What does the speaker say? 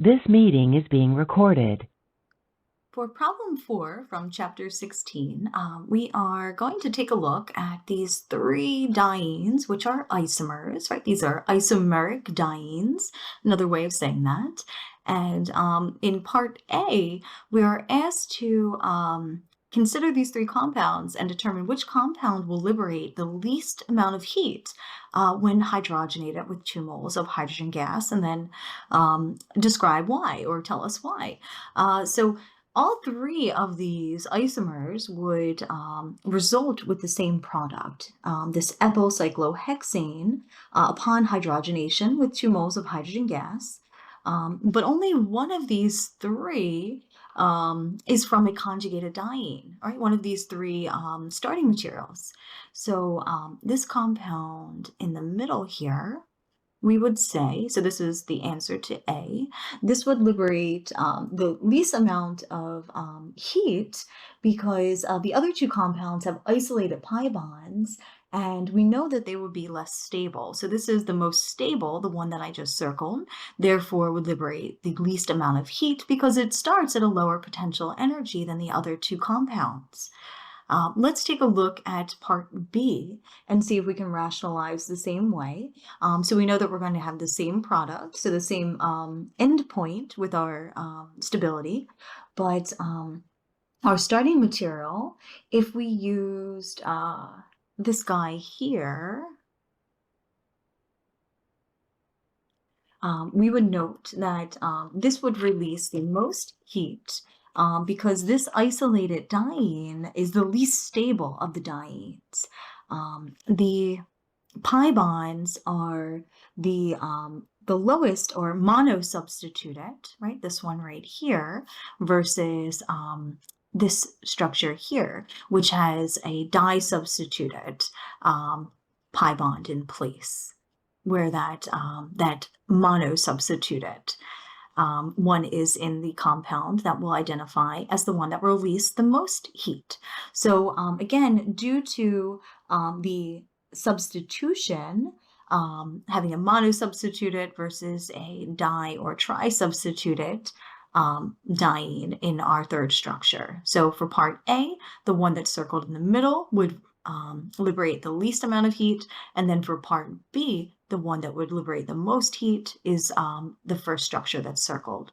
This meeting is being recorded. For problem 4 from chapter 16, we are going to take a look at these three dienes, which are isomers, right? These are isomeric dienes, another way of saying that. And in part A, we are asked to consider these three compounds and determine which compound will liberate the least amount of heat when hydrogenated with 2 moles of hydrogen gas, and then describe why or tell us why. So all three of these isomers would result with the same product, this ethyl cyclohexane, upon hydrogenation with 2 moles of hydrogen gas. But only one of these three is from a conjugated diene, right? One of these three starting materials. So this compound in the middle here, we would say, so this is the answer to A, this would liberate the least amount of heat because the other two compounds have isolated pi bonds, and we know that they would be less stable. So this is the most stable, the one that I just circled, therefore would liberate the least amount of heat because it starts at a lower potential energy than the other two compounds. Let's take a look at part B and see if we can rationalize the same way. So we know that we're going to have the same product, so the same endpoint with our stability, but our starting material, if we used this guy here, we would note that this would release the most heat because this isolated diene is the least stable of the dienes. The pi bonds are the lowest or monosubstituted, right? This one right here versus this structure here, which has a disubstituted pi bond in place, where that monosubstituted one is in the compound that we'll identify as the one that will release the most heat. So again, due to the substitution, having a monosubstituted versus a di or tri-substituted diene in our third structure. So for part A, the one that's circled in the middle would liberate the least amount of heat, and then for part B, the one that would liberate the most heat is the first structure that's circled.